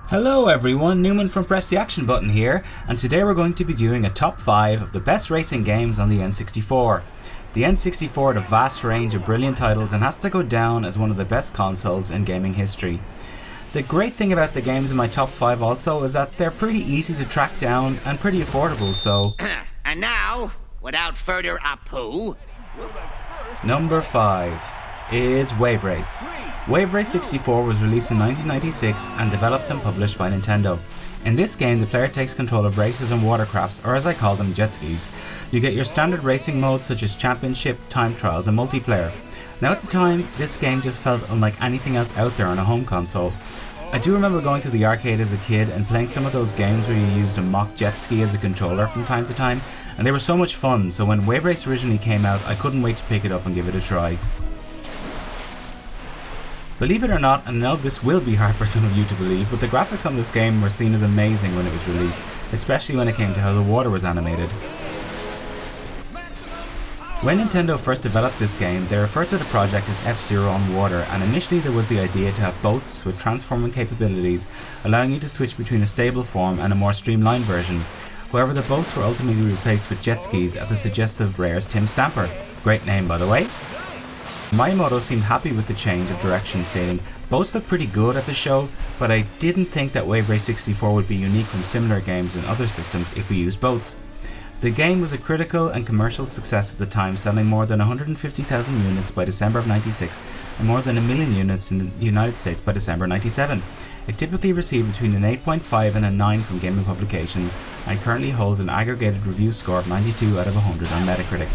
Hello everyone, Numan from Press the Action Button here, and today we're going to be doing a top 5 of the best racing games on the N64. The N64 had a vast range of brilliant titles and has to go down as one of the best consoles in gaming history. The great thing about the games in my top 5 also is that they're pretty easy to track down and pretty affordable, so... And now, without further ado... Number 5 is Wave Race. Wave Race 64 was released in 1996 and developed and published by Nintendo. In this game, the player takes control of races and watercrafts, or as I call them, jet skis. You get your standard racing modes such as championship, time trials and multiplayer. Now at the time, this game just felt unlike anything else out there on a home console. I do remember going to the arcade as a kid and playing some of those games where you used a mock jet ski as a controller from time to time, and they were so much fun, so when Wave Race originally came out, I couldn't wait to pick it up and give it a try. Believe it or not, and I know this will be hard for some of you to believe, but the graphics on this game were seen as amazing when it was released, especially when it came to how the water was animated. When Nintendo first developed this game, they referred to the project as F-Zero on water, and initially there was the idea to have boats with transforming capabilities, allowing you to switch between a stable form and a more streamlined version. However, the boats were ultimately replaced with jet skis at the suggestion of Rare's Tim Stamper. Great name, by the way. Miyamoto seemed happy with the change of direction, stating, "Boats look pretty good at the show, but I didn't think that Wave Race 64 would be unique from similar games in other systems if we used boats." The game was a critical and commercial success at the time, selling more than 150,000 units by December of 96 and more than 1 million units in the United States by December 97. It typically received between an 8.5 and a 9 from gaming publications and currently holds an aggregated review score of 92 out of 100 on Metacritic.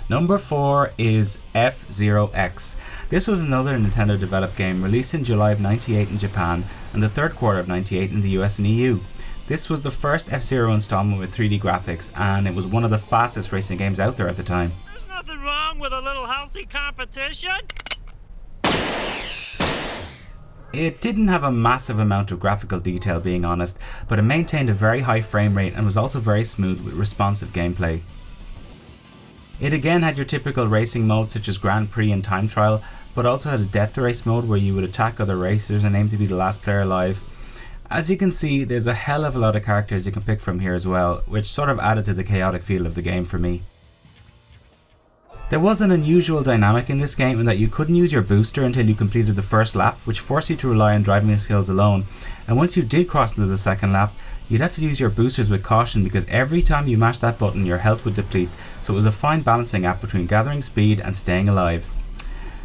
Number 4 is F-Zero X. This was another Nintendo developed game released in July of 98 in Japan and the third quarter of 98 in the US and EU. This was the first F-Zero installment with 3D graphics, and it was one of the fastest racing games out there at the time. There's nothing wrong with a little healthy competition. It didn't have a massive amount of graphical detail, being honest, but it maintained a very high frame rate and was also very smooth with responsive gameplay. It again had your typical racing modes such as Grand Prix and Time Trial, but also had a death race mode where you would attack other racers and aim to be the last player alive. As you can see, there's a hell of a lot of characters you can pick from here as well, which sort of added to the chaotic feel of the game for me. There was an unusual dynamic in this game in that you couldn't use your booster until you completed the first lap, which forced you to rely on driving skills alone, and once you did cross into the second lap, you'd have to use your boosters with caution because every time you mashed that button your health would deplete, so it was a fine balancing act between gathering speed and staying alive.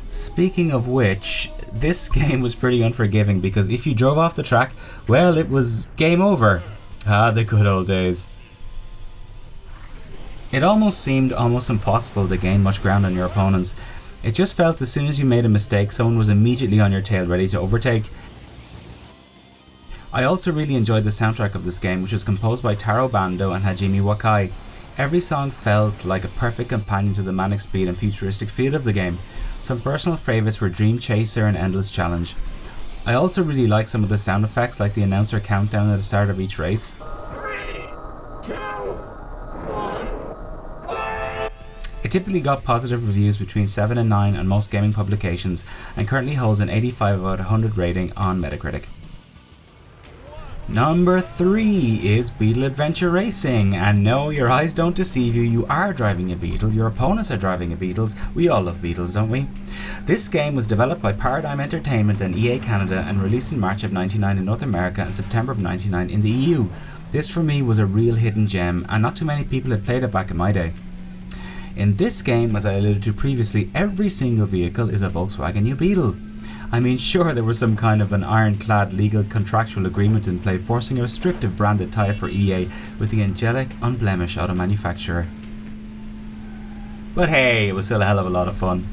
Speaking of which, this game was pretty unforgiving because if you drove off the track, well, it was game over. Ah, the good old days. It almost seemed almost impossible to gain much ground on your opponents. It just felt as soon as you made a mistake, someone was immediately on your tail ready to overtake. I also really enjoyed the soundtrack of this game, which was composed by Taro Bando and Hajime Wakai. Every song felt like a perfect companion to the manic speed and futuristic feel of the game. Some personal favourites were Dream Chaser and Endless Challenge. I also really liked some of the sound effects, like the announcer countdown at the start of each race. 3, 2, 1. It typically got positive reviews between 7 and 9 on most gaming publications and currently holds an 85 out of 100 rating on Metacritic. Number 3 is Beetle Adventure Racing, and no, your eyes don't deceive you, you are driving a Beetle, your opponents are driving a Beetles, we all love Beetles, don't we? This game was developed by Paradigm Entertainment and EA Canada and released in March of 99 in North America and September of 99 in the EU. This for me was a real hidden gem, and not too many people had played it back in my day. In this game, as I alluded to previously, every single vehicle is a Volkswagen New Beetle. I mean, sure, there was some kind of an ironclad legal contractual agreement in play forcing a restrictive branded tie for EA with the angelic, unblemished auto manufacturer. But hey, it was still a hell of a lot of fun.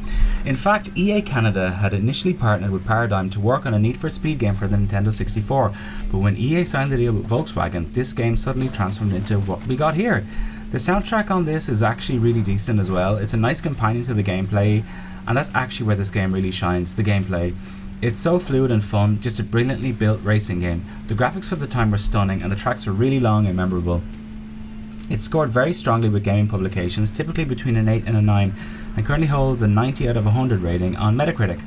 In fact, EA Canada had initially partnered with Paradigm to work on a Need for Speed game for the Nintendo 64, but when EA signed the deal with Volkswagen, this game suddenly transformed into what we got here. The soundtrack on this is actually really decent as well. It's a nice companion to the gameplay, and that's actually where this game really shines, the gameplay. It's so fluid and fun, just a brilliantly built racing game. The graphics for the time were stunning and the tracks were really long and memorable. It scored very strongly with gaming publications, typically between an 8 and a 9, and currently holds a 90 out of 100 rating on Metacritic.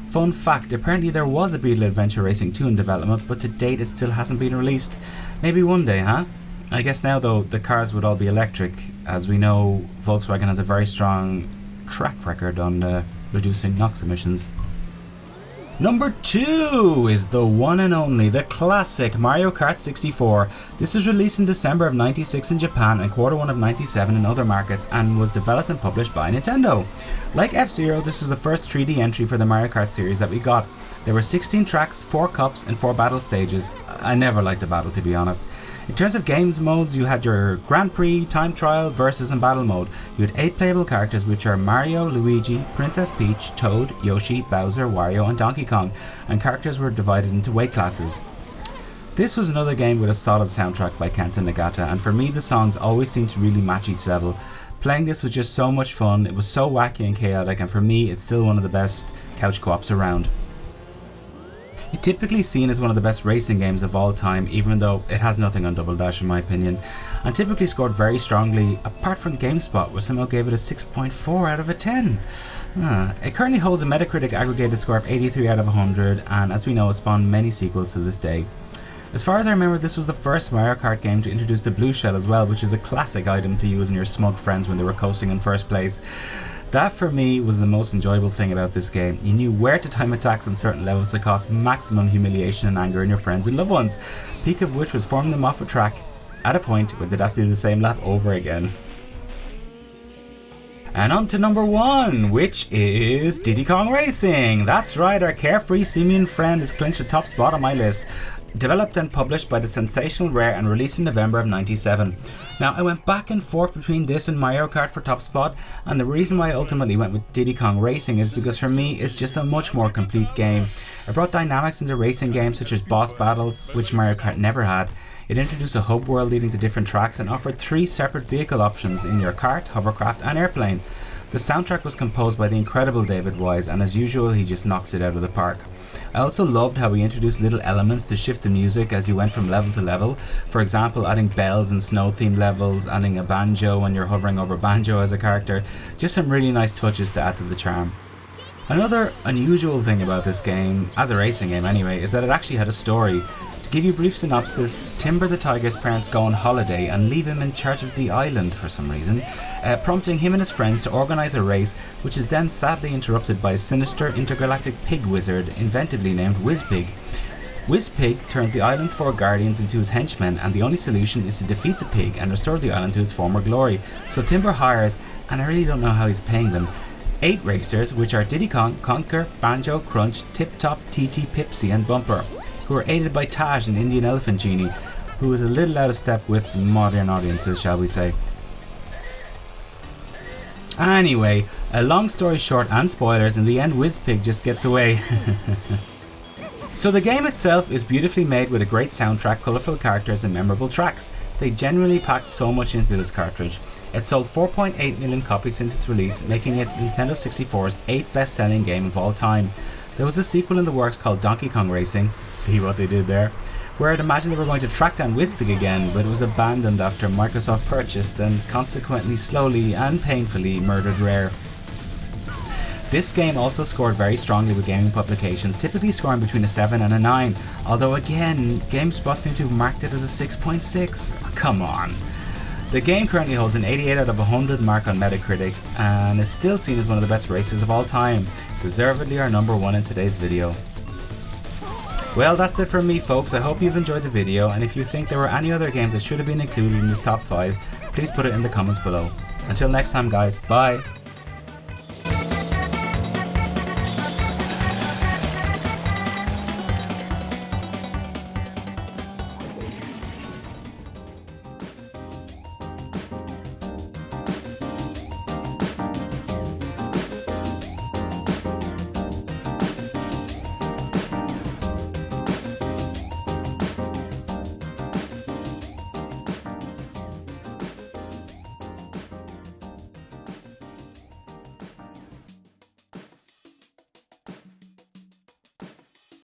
Fun fact, apparently there was a Beetle Adventure Racing 2 in development, but to date it still hasn't been released. Maybe one day, huh? I guess now though, the cars would all be electric. As we know, Volkswagen has a very strong track record on reducing NOx emissions. Number 2 is the one and only, the classic Mario Kart 64. This was released in December of 96 in Japan and Q1 of 97 in other markets and was developed and published by Nintendo. Like F-Zero, this was the first 3D entry for the Mario Kart series that we got. There were 16 tracks, 4 cups and 4 battle stages. I never liked the battle, to be honest. In terms of games modes, you had your Grand Prix, Time Trial, Versus and Battle mode. You had 8 playable characters, which are Mario, Luigi, Princess Peach, Toad, Yoshi, Bowser, Wario and Donkey Kong, and characters were divided into weight classes. This was another game with a solid soundtrack by Kenta Nagata, and for me the songs always seemed to really match each level. Playing this was just so much fun, it was so wacky and chaotic, and for me it's still one of the best couch co-ops around. It's typically seen as one of the best racing games of all time, even though it has nothing on Double Dash in my opinion, and typically scored very strongly, apart from GameSpot, which somehow gave it a 6.4 out of a 10. It currently holds a Metacritic aggregated score of 83 out of 100, and as we know, it spawned many sequels to this day. As far as I remember, this was the first Mario Kart game to introduce the blue shell as well, which is a classic item to use in your smug friends when they were coasting in first place. That for me was the most enjoyable thing about this game. You knew where to time attacks on certain levels to cause maximum humiliation and anger in your friends and loved ones, peak of which was forming them off a track at a point where they'd have to do the same lap over again. And on to number 1, which is Diddy Kong Racing. That's right, our carefree simian friend has clinched the top spot on my list. Developed and published by the sensational Rare and released in November of 97. Now I went back and forth between this and Mario Kart for top spot, and the reason why I ultimately went with Diddy Kong Racing is because for me it's just a much more complete game. It brought dynamics into racing games such as boss battles, which Mario Kart never had. It introduced a hub world leading to different tracks and offered 3 separate vehicle options in your kart, hovercraft and airplane. The soundtrack was composed by the incredible David Wise, and as usual he just knocks it out of the park. I also loved how he introduced little elements to shift the music as you went from level to level. For example, adding bells and snow themed levels, adding a banjo when you're hovering over banjo as a character. Just some really nice touches to add to the charm. Another unusual thing about this game, as a racing game anyway, is that it actually had a story. To give you a brief synopsis, Timber the Tiger's parents go on holiday and leave him in charge of the island for some reason, prompting him and his friends to organise a race, which is then sadly interrupted by a sinister intergalactic pig wizard inventively named Whizpig. Whizpig turns the island's 4 guardians into his henchmen, and the only solution is to defeat the pig and restore the island to its former glory. So Timber hires, and I really don't know how he's paying them, 8 racers, which are Diddy Kong, Conker, Banjo, Crunch, Tip Top, TT, Pipsy and Bumper, who are aided by Taj, an Indian elephant genie, who is a little out of step with modern audiences, shall we say. Anyway, a long story short and spoilers, in the end Whizpig just gets away. So the game itself is beautifully made with a great soundtrack, colourful characters and memorable tracks. They genuinely packed so much into this cartridge. It sold 4.8 million copies since its release, making it Nintendo 64's 8th best-selling game of all time. There was a sequel in the works called Donkey Kong Racing, see what they did there, where I'd imagined they were going to track down Whizpig again, but it was abandoned after Microsoft purchased and consequently slowly and painfully murdered Rare. This game also scored very strongly with gaming publications, typically scoring between a 7 and a 9, although again, GameSpot seemed to have marked it as a 6.6. Come on. The game currently holds an 88 out of 100 mark on Metacritic and is still seen as one of the best racers of all time, deservedly our number 1 in today's video. Well, that's it from me folks. I hope you've enjoyed the video, and if you think there were any other games that should have been included in this top 5, please put it in the comments below. Until next time guys, bye!